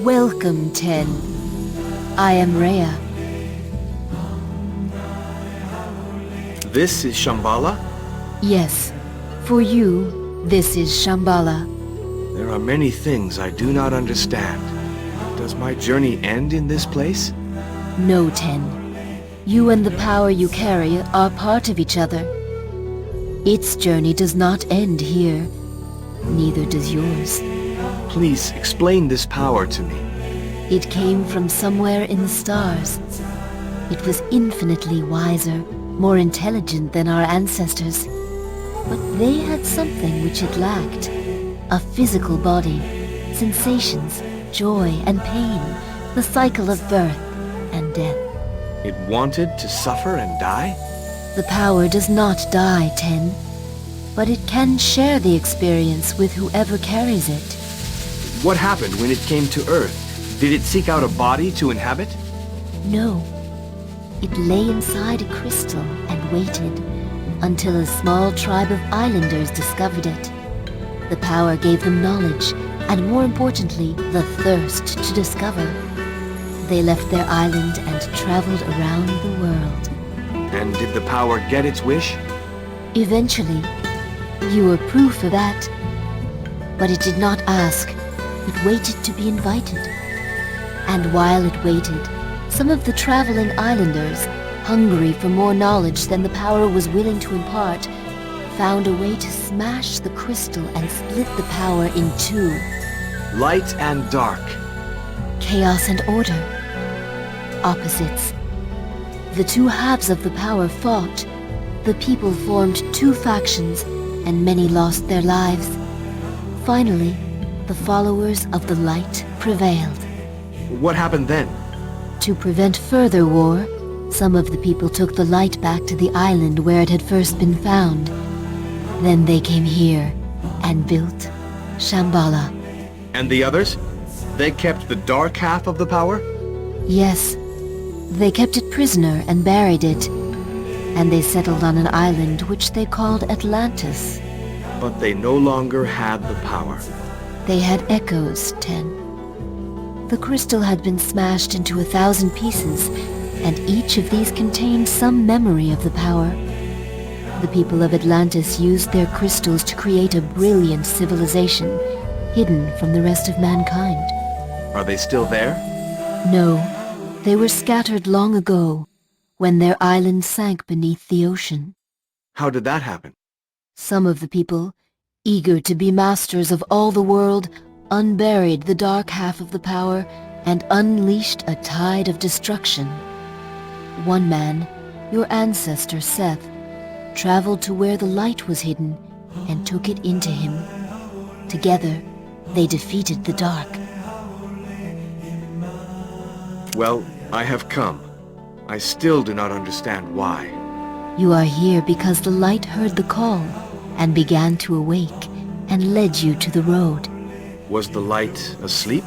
Welcome, Ten. I am Rhea. This is Shambhala? Yes, for you, this is Shambhala. There are many things I do not understand. Does my journey end in this place? No, Ten. You and the power you carry are part of each other. Its journey does not end here. Neither does yours. Please explain this power to me. It came from somewhere in the stars. It was infinitely wiser, more intelligent than our ancestors. But they had something which it lacked. A physical body, sensations, joy and pain, the cycle of birth and death. It wanted to suffer and die? The power does not die, Ten, but it can share the experience with whoever carries it. What happened when it came to Earth? Did it seek out a body to inhabit? No. It lay inside a crystal and waited until a small tribe of islanders discovered it. The power gave them knowledge, and more importantly, the thirst to discover. They left their island and traveled around the world. And did the power get its wish? Eventually. You were proof of that. But it did not ask. It waited to be invited. And while it waited, some of the traveling islanders, hungry for more knowledge than the power was willing to impart, found a way to smash the crystal and split the power in two. Light and dark. Chaos and order. Opposites. The two halves of the power fought. The people formed two factions, and many lost their lives. Finally, the followers of the light prevailed. What happened then? To prevent further war, some of the people took the light back to the island where it had first been found. Then they came here and built Shambhala. And the others? They kept the dark half of the power? Yes, they kept it prisoner and buried it. And they settled on an island which they called Atlantis. But they no longer had the power. They had echoes, Ten. The crystal had been smashed into 1,000 pieces, and each of these contained some memory of the power. The people of Atlantis used their crystals to create a brilliant civilization, hidden from the rest of mankind. Are they still there? No, they were scattered long ago, when their island sank beneath the ocean. How did that happen? Some of the people, eager to be masters of all the world, unburied the dark half of the power and unleashed a tide of destruction. One man, your ancestor Seth, traveled to where the light was hidden and took it into him. Together, they defeated the dark. Well, I have come. I still do not understand why. You are here because the light heard the call and began to awake and led you to the road. Was the light asleep?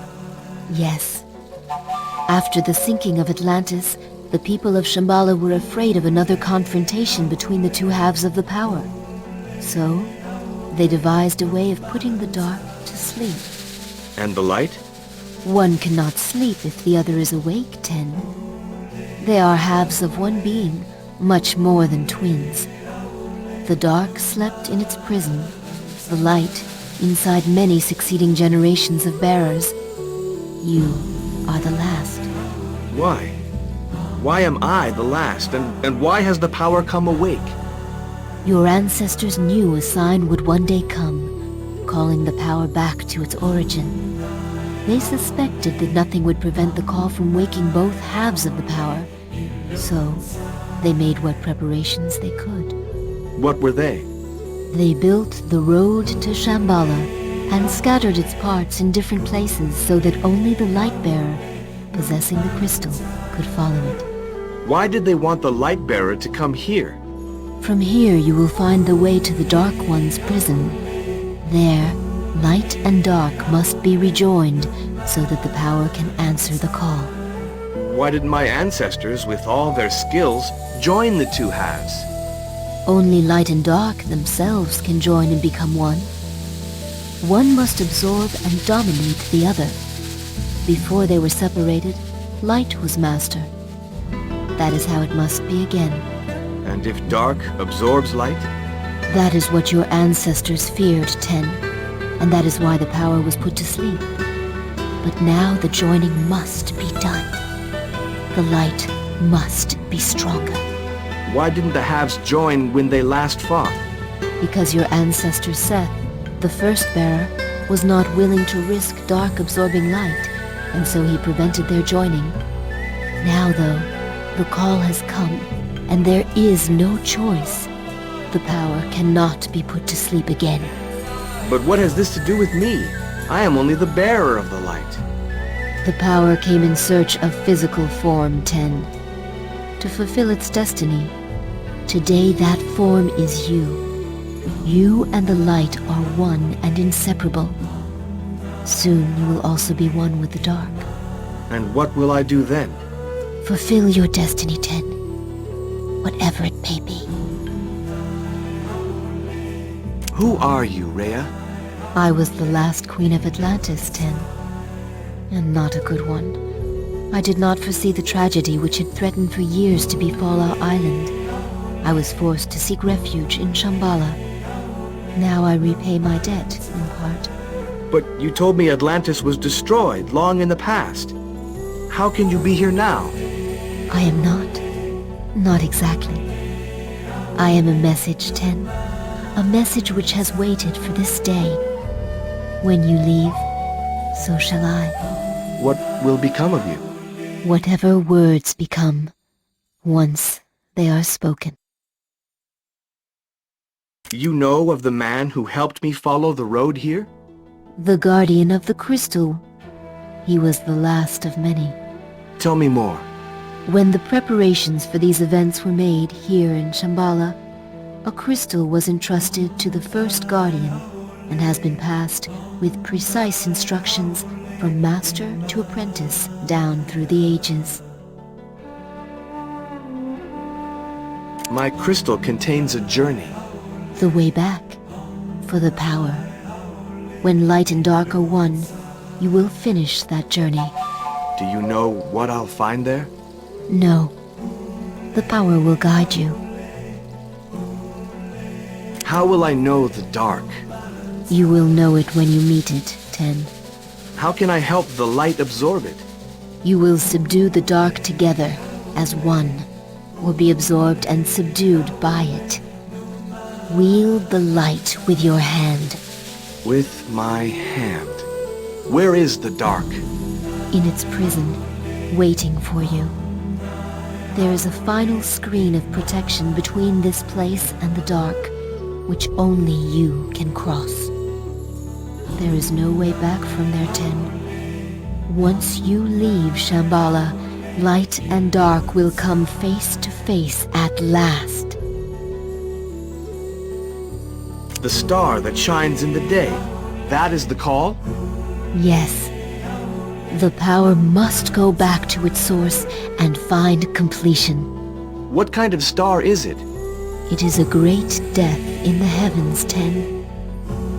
Yes. After the sinking of Atlantis, the people of Shambhala were afraid of another confrontation between the two halves of the power. So, they devised a way of putting the dark to sleep. And the light? One cannot sleep if the other is awake, Ten. They are halves of one being, much more than twins. The dark slept in its prison, the light inside many succeeding generations of bearers. You are the last. Why? Why am I the last, and why has the power come awake? Your ancestors knew a sign would one day come, calling the power back to its origin. They suspected that nothing would prevent the call from waking both halves of the power, so they made what preparations they could. What were they? They built the road to Shambhala and scattered its parts in different places so that only the light-bearer, possessing the crystal, could follow it. Why did they want the light-bearer to come here? From here you will find the way to the Dark One's prison. There, light and dark must be rejoined so that the power can answer the call. Why didn't my ancestors, with all their skills, join the two halves? Only light and dark themselves can join and become one. One must absorb and dominate the other. Before they were separated, light was master. That is how it must be again. And if dark absorbs light? That is what your ancestors feared, Ten, and that is why the power was put to sleep. But now the joining must be done. The light must be stronger. Why didn't the halves join when they last fought? Because your ancestor Seth, the first bearer, was not willing to risk dark absorbing light, and so he prevented their joining. Now, though, the call has come, and there is no choice. The power cannot be put to sleep again. But what has this to do with me? I am only the bearer of the light. The power came in search of physical form, Ten, to fulfill its destiny. Today that form is you. You and the light are one and inseparable. Soon you will also be one with the dark. And what will I do then? Fulfill your destiny, Ten, whatever it may be. Who are you, Rhea? I was the last queen of Atlantis, Ten, and not a good one. I did not foresee the tragedy which had threatened for years to befall our island. I was forced to seek refuge in Shambhala. Now I repay my debt, in part. But you told me Atlantis was destroyed long in the past. How can you be here now? I am not. Not exactly. I am a message, Ten. A message which has waited for this day. When you leave, so shall I. What will become of you? Whatever words become, once they are spoken. You know of the man who helped me follow the road here? The guardian of the crystal. He was the last of many. Tell me more. When the preparations for these events were made here in Shambhala, a crystal was entrusted to the first guardian and has been passed with precise instructions from master to apprentice down through the ages. My crystal contains a journey. The way back for the power. When light and dark are one, you will finish that journey. Do you know what I'll find there? No. The power will guide you. How will I know the dark? You will know it when you meet it, Ten. How can I help the light absorb it? You will subdue the dark together as one, or be absorbed and subdued by it. Wield the light with your hand. With my hand. Where is the dark? In its prison, waiting for you. There is a final screen of protection between this place and the dark, which only you can cross. There is no way back from there, Ten. Once you leave Shambhala, light and dark will come face to face at last. The star that shines in the day. That is the call? Yes. The power must go back to its source and find completion. What kind of star is it? It is a great death in the heavens, Ten.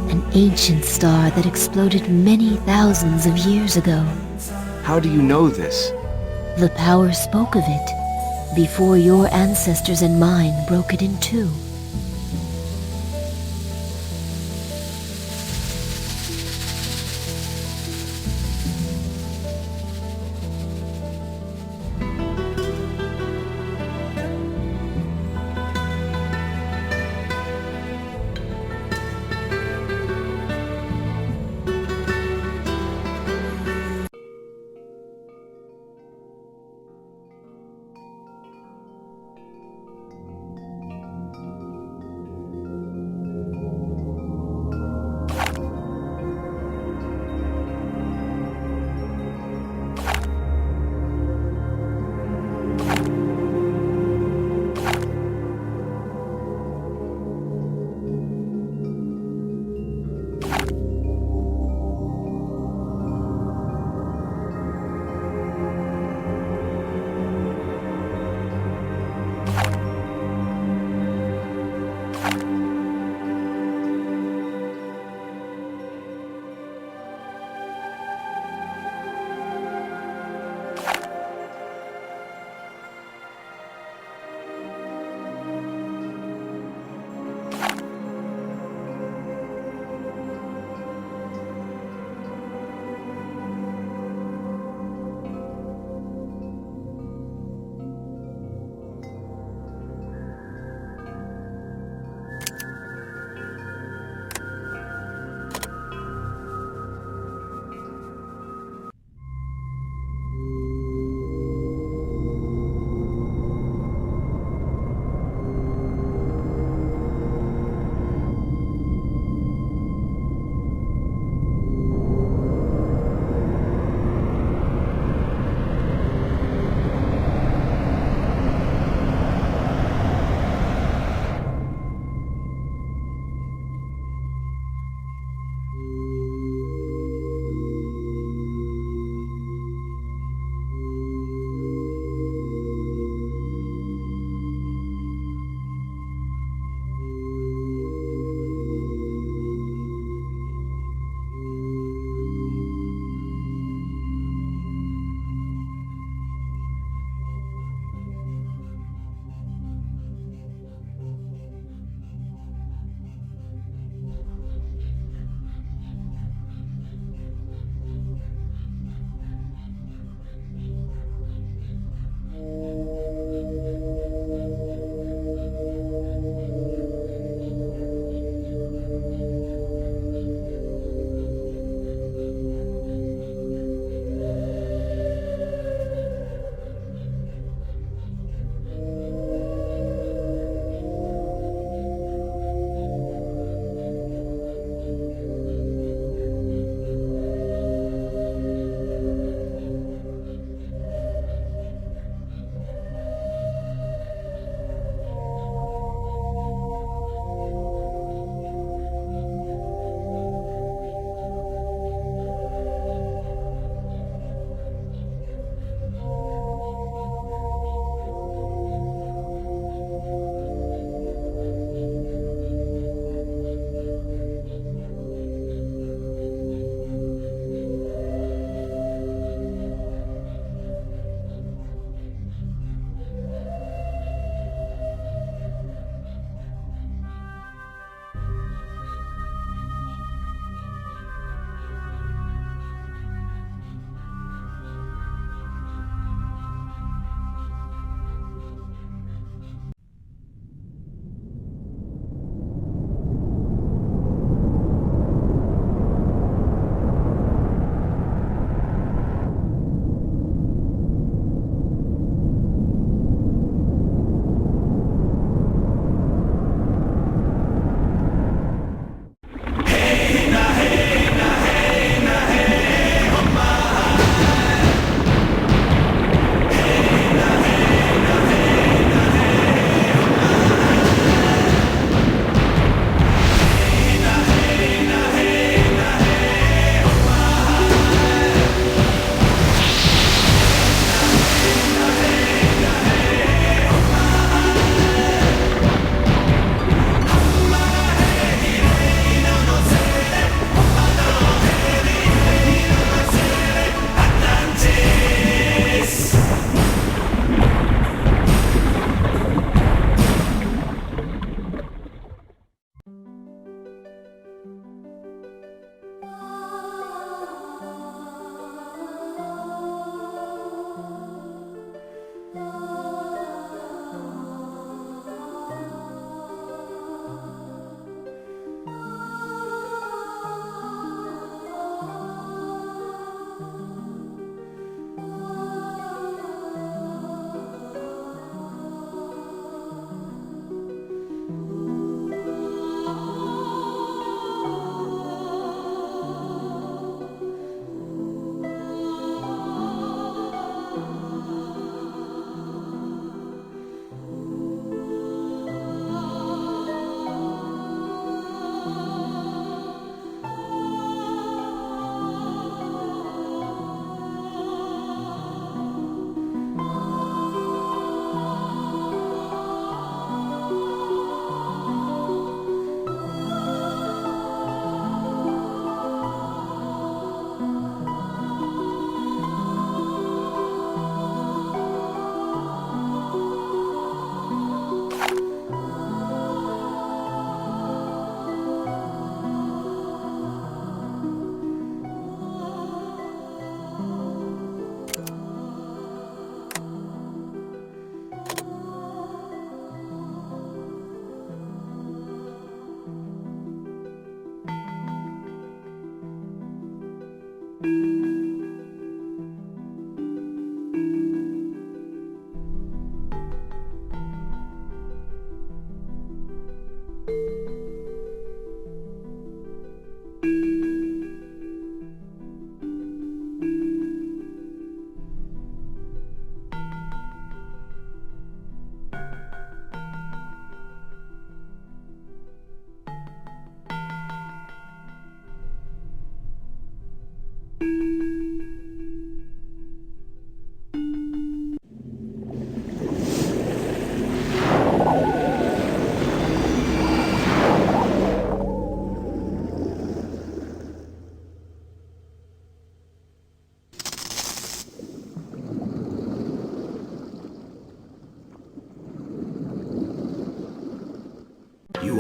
An ancient star that exploded many thousands of years ago. How do you know this? The power spoke of it before your ancestors and mine broke it in two.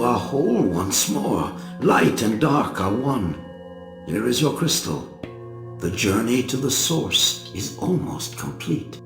are whole once more. Light and dark are one. Here is your crystal. The journey to the source is almost complete.